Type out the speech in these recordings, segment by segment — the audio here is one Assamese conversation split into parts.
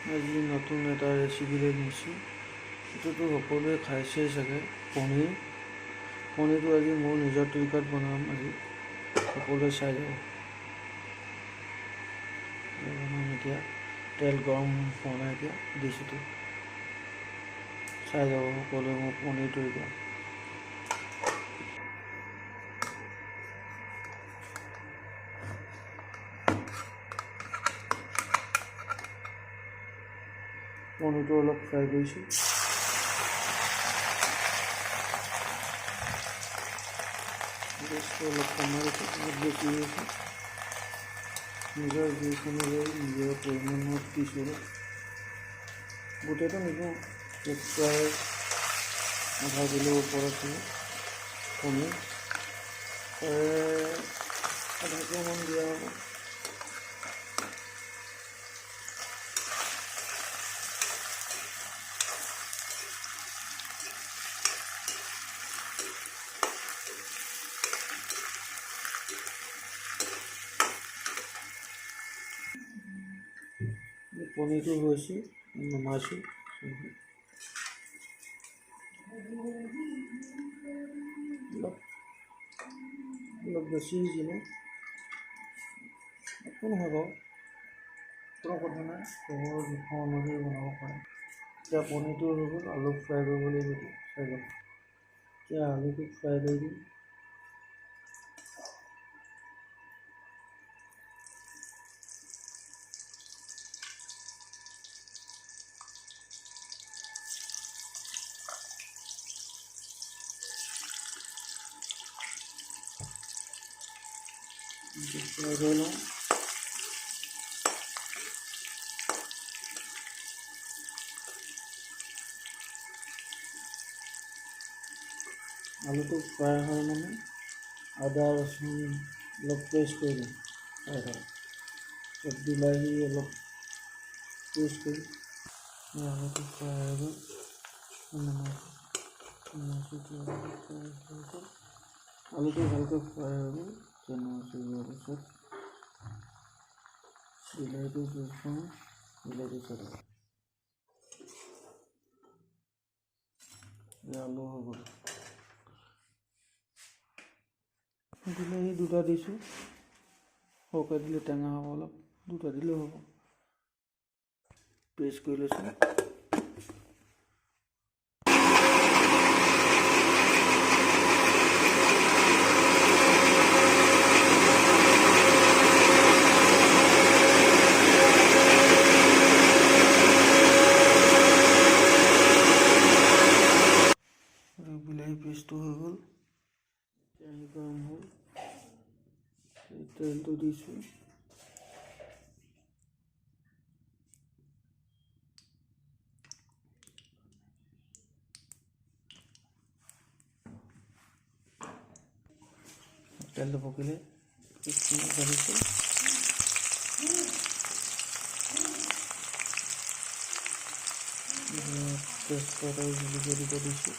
আজি নতুন এটা ৰেচিপিলৈ নিছোঁ। এইটোতো সকলোৱে খাইছেই চাগে, পনীৰটো আজি মোৰ নিজৰ তৰিকাত বনাম। আজি সকলোৱে চাই যাব। বনাম এতিয়া, তেল গৰম হোৱা নাই, এতিয়া দিছোঁতো, চাই যাব সকলোৱে মোৰ পনীৰ তৰিকা। পনীৰটো অলপ ফ্ৰাই কৰিছোঁ। গেছটো অলপ কমাই দিছোঁ, অলপ বেছি হৈছে। নিজৰ জুইচ অনুযায়ী নিজৰ পৰিমাণত দিছোঁ। গোটেইটো নিদিওঁ, প্ৰায় আধা কিলো ওপৰত আছে পনীৰ, আধা কিলোমান দিয়া হ'ব। পনীৰটো হৈছে নমাইছোঁ। অলপ বেছি সিজিলে একো নহয় বাৰু, কোনো কথা নাই, ঘৰৰ জোখৰ অনুযায়ী বনাব পাৰে। এতিয়া পনীৰটো হৈ গ'ল, আলু ফ্ৰাই কৰিব লাগিব, চাই লওক। এতিয়া আলুটো ফ্ৰাই কৰি দিম। ফ্ৰাই কৰি লওঁ। আলুটো ফ্ৰাই হয় মানে আদা ৰচুন অলপ পেষ্ট কৰি দিম। বিলাহী অলপ পেষ্ট কৰি আলুটো ফ্ৰাই হৈ গ'ল। আলুটো ভালকৈ ফ্ৰাই হৈ গ'ল। নমাইছোঁ দিয়াৰ পিছত বিলাহীটো পেষ্ট কৰোঁ, বিলাহীটো চলাওঁ। আলু হৈ গ'ল। বিলাহী দুটা দিছোঁ, সৰহকৈ দিলে টেঙা হ'ব, অলপ দুটা দিলেও হ'ব। পেষ্ট কৰি লৈছোঁ। বিলাহী পেষ্টটো হৈ গ'ল। কেৰাহী গৰম হ'ল, তেলটো দিছোঁ। তেলটো পকিলে পেষ্টখিনি ঢালিছোঁ। তেজপাত আৰু জলকীয়া দুটা দিছোঁ।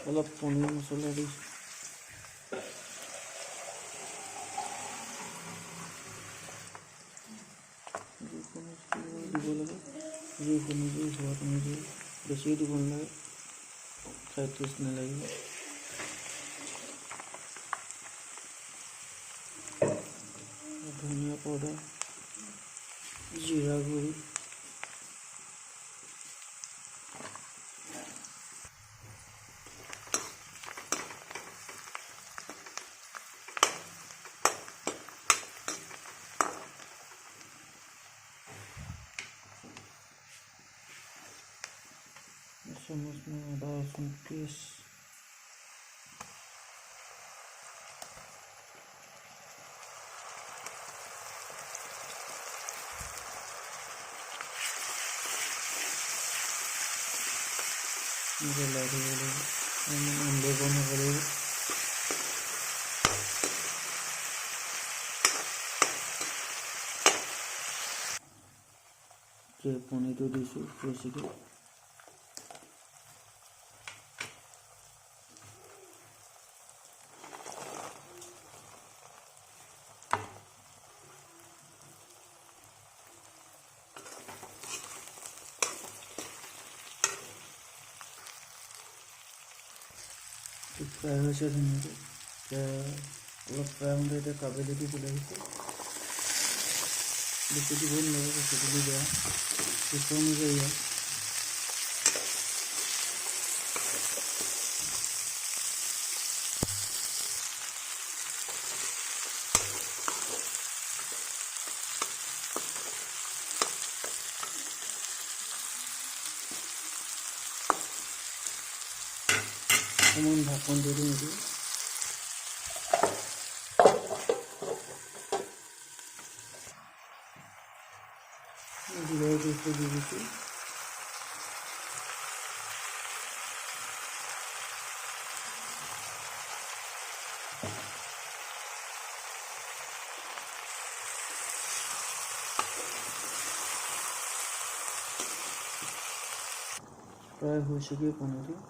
অলপ পনীৰ মছলা দিছোঁ। দিব লাগে, জুইচ অনুযায়ী, সোৱাদ অনুযায়ী, বেছিও দিব নালাগে, খাই টেষ্ট নালাগিব। ধনিয়া পাউডাৰ, জিৰা গুড়ি, চামচ में আদা ৰসুন পেস্ট, লাড়ি বেগুন কৰে পনীৰটো দিছোঁ বেছিকৈ। ফ্ৰাই হৈছে ধুনীয়াকৈ। এতিয়া অলপ ফ্ৰাই হওঁতে এতিয়া কাবেলি দি বিলাহীটো বেছি দিব নালাগে, বেছি দিলে বেয়া। জোখৰ অনুযায়ী ইয়াত অকণমান ঢাকন দি দিম। এইটো বিলাহী পেষ্টটো দি দিছোঁ। প্ৰায় হৈছেগৈ পনীৰটো।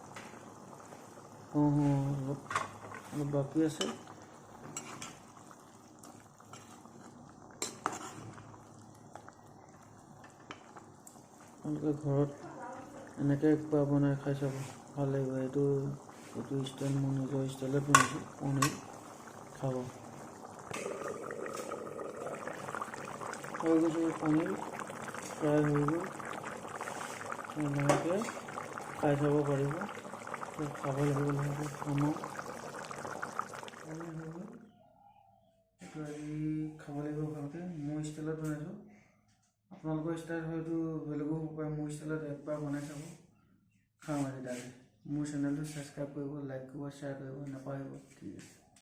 অলপ বাকী আছে। আপোনালোকে ঘৰত এনেকৈ একবাৰ বনাই খাই চাব, ভাল লাগিব। এইটো ষ্টাইল মোৰ নিজৰ ষ্টাইলত বনাইছোঁ। পনীৰ খাব হৈ গৈছে। পনীৰ ফ্ৰাই হৈ গ'ল। এনেকৈ খাই চাব পাৰিব। খাব লাগিব লাহেকৈ খামা এইটো আজি খাব লাগিব ভালকৈ। মোৰ ষ্টাইলত বনাইছোঁ। আপোনালোকৰ ষ্টাইল হয়তো বেলেগো হ'ব পাৰে। মোৰ ষ্টাইলত একবাৰ বনাই চাব। খাম আজি দালি। মোৰ চেনেলটো ছাবস্ক্ৰাইব কৰিব, লাইক কৰিব, শ্বেয়াৰ কৰিব নাপাহৰিব। ঠিক আছে।